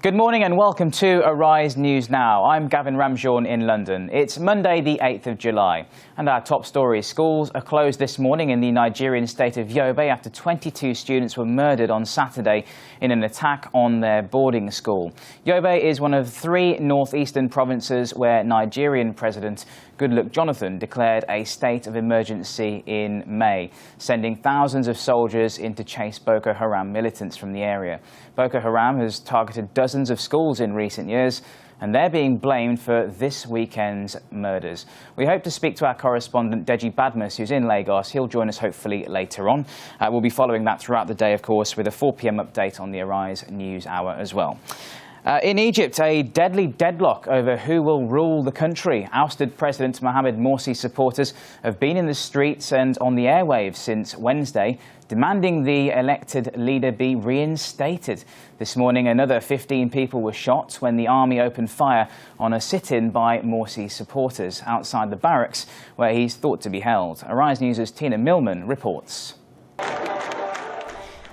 Good morning and welcome to Arise News Now. I'm Gavin Ramjohn in London. It's Monday the 8th of July and our top story: schools are closed this morning in the Nigerian state of Yobe after 22 students were murdered on Saturday in an attack on their boarding school. Yobe is one of 3 northeastern provinces where Nigerian President Goodluck Jonathan declared a state of emergency in May, sending thousands of soldiers in to chase Boko Haram militants from the area. Boko Haram has targeted dozens of schools in recent years, and they're being blamed for this weekend's murders. We hope to speak to our correspondent Deji Badmus, who's in Lagos. He'll join us hopefully later on. We'll be following that throughout the day, of course, with a 4 p.m. update on the Arise News Hour as well. In Egypt, a deadly deadlock over who will rule the country. Ousted President Mohamed Morsi's supporters have been in the streets and on the airwaves since Wednesday, demanding the elected leader be reinstated. This morning, another 15 people were shot when the army opened fire on a sit-in by Morsi's supporters outside the barracks where he's thought to be held. Arise News' Tina Millman reports.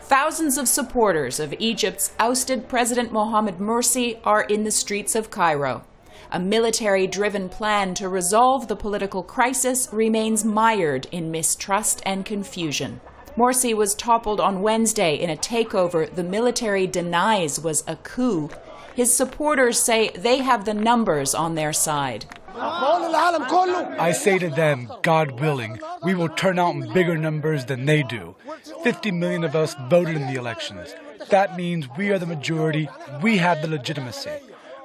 Thousands of supporters of Egypt's ousted President Mohamed Morsi are in the streets of Cairo. A military-driven plan to resolve the political crisis remains mired in mistrust and confusion. Morsi was toppled on Wednesday in a takeover the military denies was a coup. His supporters say they have the numbers on their side. I say to them, God willing, we will turn out in bigger numbers than they do. 50 million of us voted in the elections. That means we are the majority. We have the legitimacy.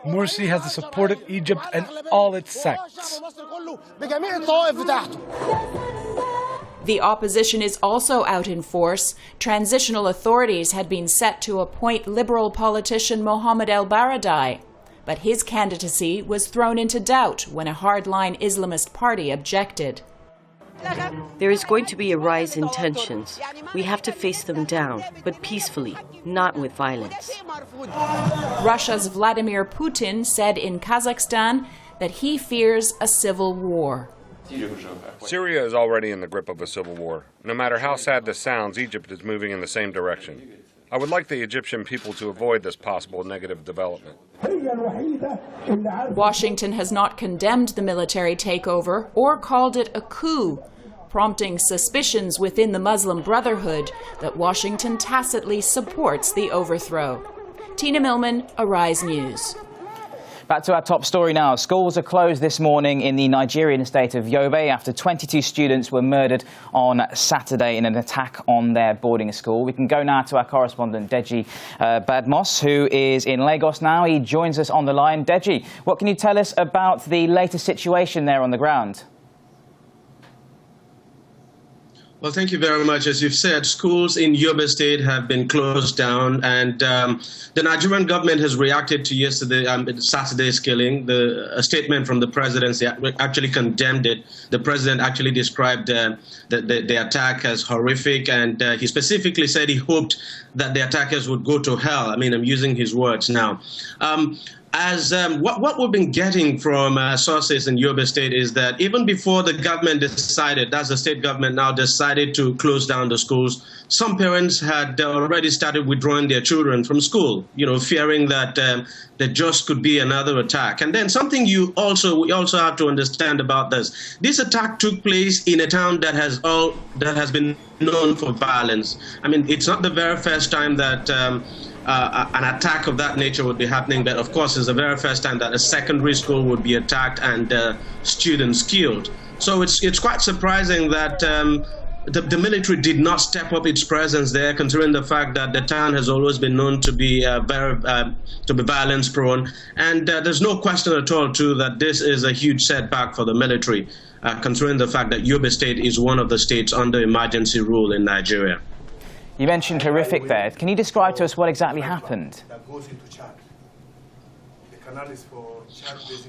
Morsi has the support of Egypt and all its sects. The opposition is also out in force. Transitional authorities had been set to appoint liberal politician Mohammed El Baradei. But his candidacy was thrown into doubt when a hardline Islamist party objected. There is going to be a rise in tensions. We have to face them down, but peacefully, not with violence. Russia's Vladimir Putin said in Kazakhstan that he fears a civil war. Syria is already in the grip of a civil war. No matter how sad this sounds, Egypt is moving in the same direction. I would like the Egyptian people to avoid this possible negative development. Washington has not condemned the military takeover or called it a coup, prompting suspicions within the Muslim Brotherhood that Washington tacitly supports the overthrow. Tina Millman, Arise News. Back to our top story now. Schools are closed this morning in the Nigerian state of Yobe after 22 students were murdered on Saturday in an attack on their boarding school. We can go now to our correspondent Deji Badmus, who is in Lagos now. He joins us on the line. Deji, what can you tell us about the latest situation there on the ground? Well, thank you very much. As you've said, schools in Yobe State have been closed down, and the Nigerian government has reacted to Saturday's killing. A statement from the presidency actually condemned it. The president actually described the attack as horrific, and he specifically said he hoped that the attackers would go to hell. I mean, I'm using his words now. What we've been getting from sources in Yobe State is that even before the government decided, that's the state government now, decided to close down the schools, some parents had already started withdrawing their children from school, fearing that there just could be another attack. And then something we also have to understand about this. This attack took place in a town that has been known for violence. I mean, it's not the very first time that an attack of that nature would be happening, but of course it's the very first time that a secondary school would be attacked and students killed. So it's quite surprising that the military did not step up its presence there, considering the fact that the town has always been known to be violence prone. And there's no question at all, too, that this is a huge setback for the military, considering the fact that Yobe State is one of the states under emergency rule in Nigeria. You mentioned horrific there. Can you describe to us what exactly happened?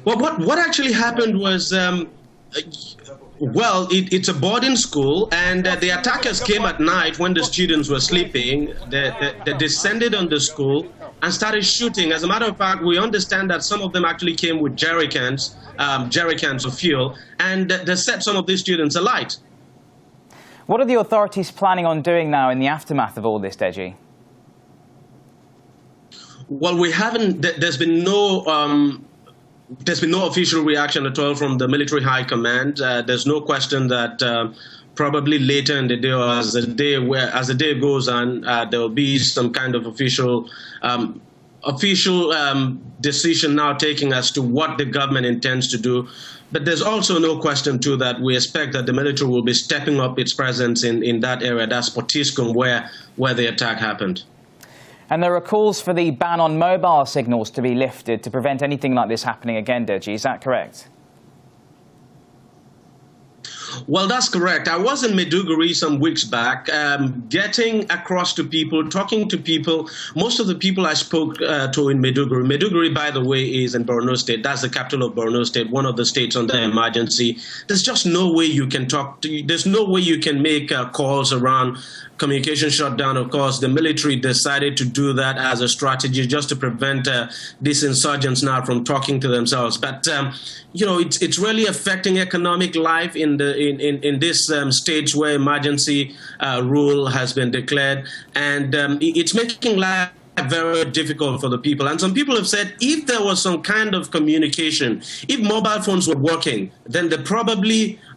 Well, what actually happened was, it's a boarding school, and the attackers came at night when the students were sleeping. They descended on the school and started shooting. As a matter of fact, we understand that some of them actually came with jerry cans of fuel, and they set some of these students alight. What are the authorities planning on doing now in the aftermath of all this, Deji? Well, we haven't. There's been no official reaction at all from the military high command. There's no question that probably later in the day, or as the day goes on, there will be some kind of official decision now taking as to what the government intends to do. But there's also no question, too, that we expect that the military will be stepping up its presence in that area. That's Potiskum, where the attack happened. And there are calls for the ban on mobile signals to be lifted to prevent anything like this happening again, Deji. Is that correct? Well, that's correct. I was in Maiduguri some weeks back, getting across to people, talking to people. Most of the people I spoke to in Maiduguri. Maiduguri, by the way, is in Borno State. That's the capital of Borno State, one of the states under emergency. There's just no way you can there's no way you can make calls around communication shutdown. Of course, the military decided to do that as a strategy just to prevent these insurgents now from talking to themselves. But it's really affecting economic life in this states where emergency rule has been declared, and it's making life very difficult for the people. And some people have said if there was some kind of communication, if mobile phones were working, then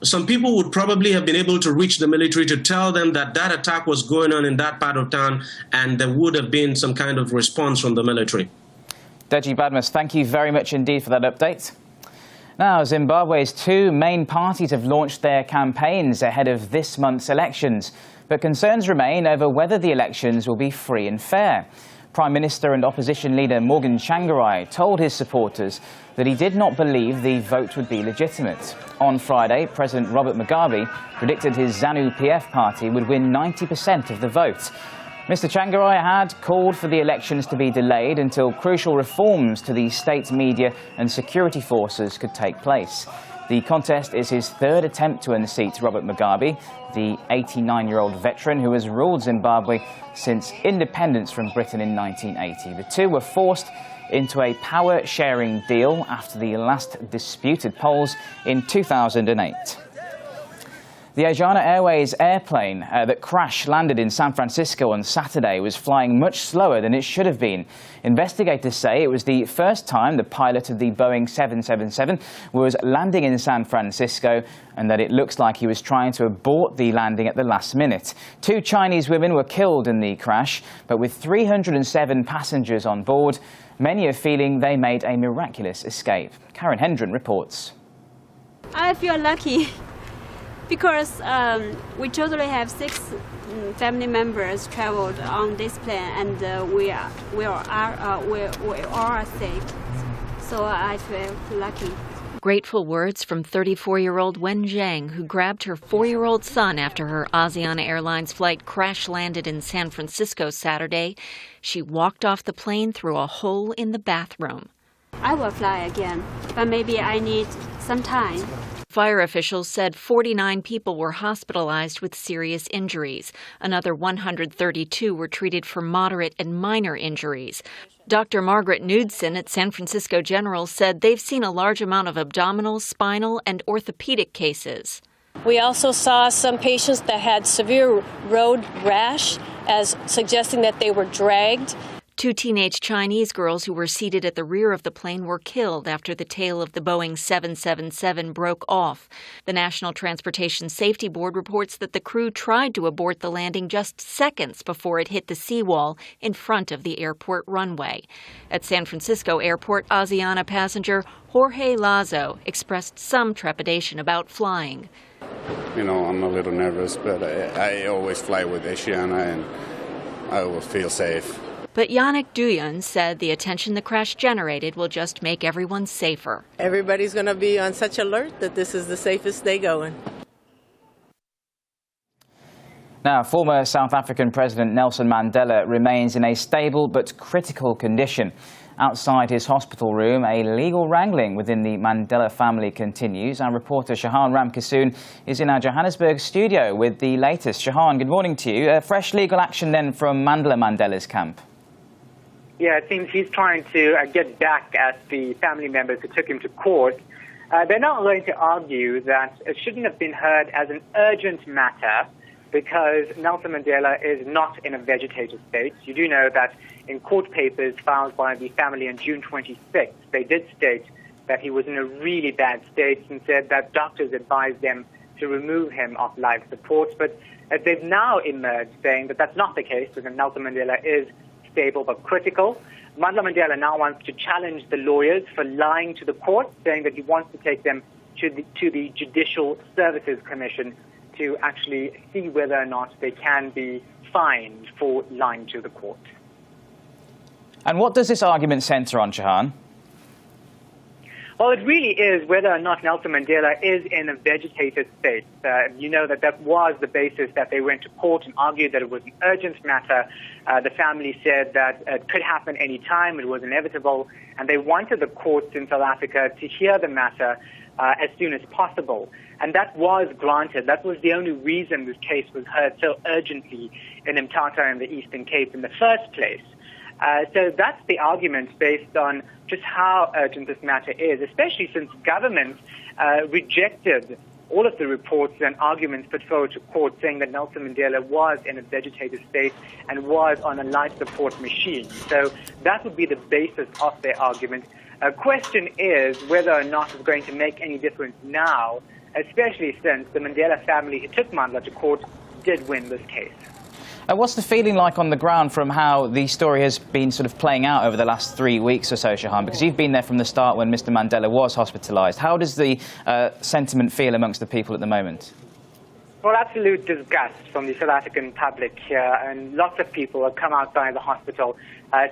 some people would probably have been able to reach the military to tell them that that attack was going on in that part of town, and there would have been some kind of response from the military. Deji Badmus, thank you very much indeed for that update. Now, Zimbabwe's two main parties have launched their campaigns ahead of this month's elections, but concerns remain over whether the elections will be free and fair. Prime Minister and opposition leader Morgan Tsvangirai told his supporters that he did not believe the vote would be legitimate. On Friday, President Robert Mugabe predicted his ZANU-PF party would win 90% of the vote. Mr. Tsvangirai had called for the elections to be delayed until crucial reforms to the state media and security forces could take place. The contest is his third attempt to unseat Robert Mugabe, the 89-year-old veteran who has ruled Zimbabwe since independence from Britain in 1980. The two were forced into a power-sharing deal after the last disputed polls in 2008. The Asiana Airways airplane that crash-landed in San Francisco on Saturday was flying much slower than it should have been. Investigators say it was the first time the pilot of the Boeing 777 was landing in San Francisco, and that it looks like he was trying to abort the landing at the last minute. 2 Chinese women were killed in the crash, but with 307 passengers on board, many are feeling they made a miraculous escape. Karen Hendren reports. I feel lucky, because we totally have 6 family members traveled on this plane, and we all are safe. So I feel lucky. Grateful words from 34-year-old Wen Zhang, who grabbed her 4-year-old son after her Asiana Airlines flight crash-landed in San Francisco Saturday. She walked off the plane through a hole in the bathroom. I will fly again, but maybe I need some time. Fire officials said 49 people were hospitalized with serious injuries. Another 132 were treated for moderate and minor injuries. Dr. Margaret Knudsen at San Francisco General said they've seen a large amount of abdominal, spinal, and orthopedic cases. We also saw some patients that had severe road rash, as suggesting that they were dragged. 2 teenage Chinese girls who were seated at the rear of the plane were killed after the tail of the Boeing 777 broke off. The National Transportation Safety Board reports that the crew tried to abort the landing just seconds before it hit the seawall in front of the airport runway. At San Francisco Airport, Asiana passenger Jorge Lazo expressed some trepidation about flying. I'm a little nervous, but I always fly with Asiana and I will feel safe. But Yannick Duyan said the attention the crash generated will just make everyone safer. Everybody's going to be on such alert that this is the safest day going. Now, former South African President Nelson Mandela remains in a stable but critical condition. Outside his hospital room, a legal wrangling within the Mandela family continues. Our reporter Shahan Ramkisoon is in our Johannesburg studio with the latest. Shahan, good morning to you. Fresh legal action then from Mandela's camp. Yeah, it seems he's trying to get back at the family members who took him to court. They're not going to argue that it shouldn't have been heard as an urgent matter because Nelson Mandela is not in a vegetative state. You do know that in court papers filed by the family on June 26th, they did state that he was in a really bad state and said that doctors advised them to remove him off life support. But they've now emerged saying that that's not the case, because Nelson Mandela is stable but critical. Mandla Mandela now wants to challenge the lawyers for lying to the court, saying that he wants to take them to the Judicial Services Commission to actually see whether or not they can be fined for lying to the court. And what does this argument centre on, Shahan? Well, it really is whether or not Nelson Mandela is in a vegetative state. You know that was the basis that they went to court and argued that it was an urgent matter. The family said that it could happen any time, it was inevitable, and they wanted the courts in South Africa to hear the matter as soon as possible. And that was granted. That was the only reason this case was heard so urgently in Mthatha in the Eastern Cape in the first place. So that's the argument based on just how urgent this matter is, especially since government rejected all of the reports and arguments put forward to court saying that Nelson Mandela was in a vegetative state and was on a life support machine. So that would be the basis of their argument. A question is whether or not it's going to make any difference now, especially since the Mandela family who took Mandla to court did win this case. What's the feeling like on the ground from how the story has been sort of playing out over the last 3 weeks or so, Shahan? Because you've been there from the start when Mr. Mandela was hospitalised. How does the sentiment feel amongst the people at the moment? Well, absolute disgust from the South African public here, and lots of people have come outside the hospital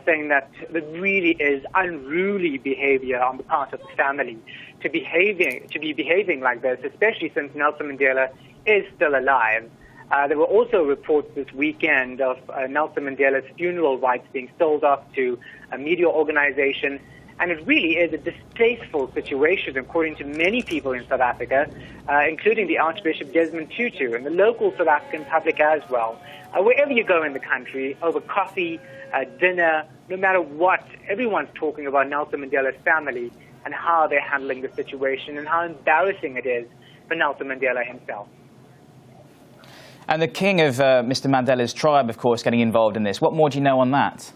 saying that there really is unruly behaviour on the part of the family to be behaving like this, especially since Nelson Mandela is still alive. There were also reports this weekend of Nelson Mandela's funeral rights being sold off to a media organization, and it really is a distasteful situation, according to many people in South Africa, including the Archbishop Desmond Tutu and the local South African public as well. Wherever you go in the country, over coffee, dinner, no matter what, everyone's talking about Nelson Mandela's family and how they're handling the situation and how embarrassing it is for Nelson Mandela himself. And the king of Mr. Mandela's tribe, of course, getting involved in this. What more do you know on that?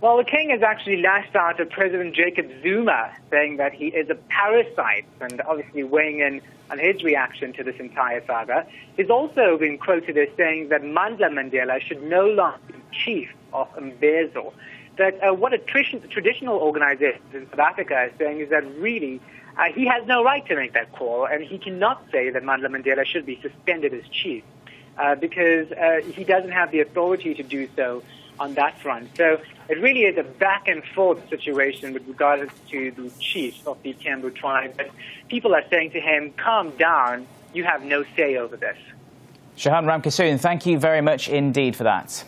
Well, the king has actually lashed out at President Jacob Zuma, saying that he is a parasite, and obviously weighing in on his reaction to this entire saga. He's also been quoted as saying that Mandla Mandela should no longer be chief of Mbezo. That what a traditional organization in South Africa is saying is that really he has no right to make that call, and he cannot say that Mandla Mandela should be suspended as chief because he doesn't have the authority to do so on that front. So it really is a back-and-forth situation with regards to the chief of the Tembu tribe. But people are saying to him, calm down, you have no say over this. Shahan Ramkissoon, thank you very much indeed for that.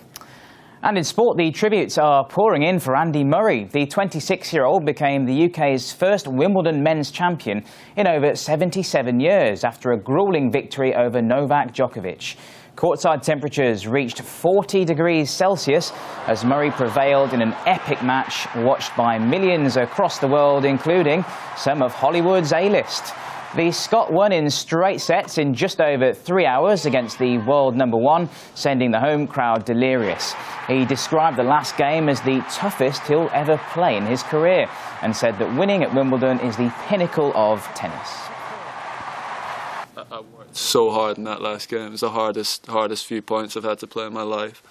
And in sport, the tributes are pouring in for Andy Murray. The 26-year-old became the UK's first Wimbledon men's champion in over 77 years after a gruelling victory over Novak Djokovic. Courtside temperatures reached 40 degrees Celsius as Murray prevailed in an epic match watched by millions across the world, including some of Hollywood's A-list. The Scot won in straight sets in just over 3 hours against the world #1, sending the home crowd delirious. He described the last game as the toughest he'll ever play in his career and said that winning at Wimbledon is the pinnacle of tennis. I worked so hard in that last game. It was the hardest few points I've had to play in my life.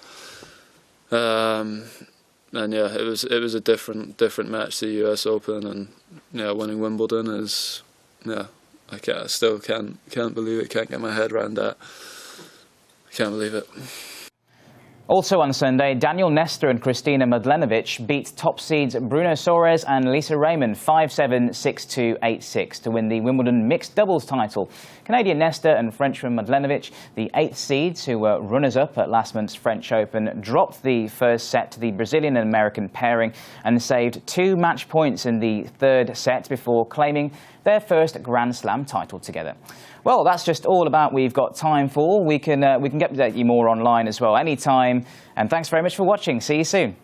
And yeah, it was a different match to the US Open, and yeah, winning Wimbledon is, yeah, I still can't believe it. Can't get my head around that. I can't believe it. Also on Sunday, Daniel Nestor and Kristina Mladenovic beat top seeds Bruno Soares and Lisa Raymond 5-7, 6-2, 8-6 to win the Wimbledon mixed doubles title. Canadian Nestor and Frenchman Mladenovic, the 8th seeds who were runners-up at last month's French Open, dropped the first set to the Brazilian and American pairing and saved 2 match points in the third set before claiming their first Grand Slam title together. Well, that's just all about we've got time for. We can update you more online as well anytime. And thanks very much for watching. See you soon.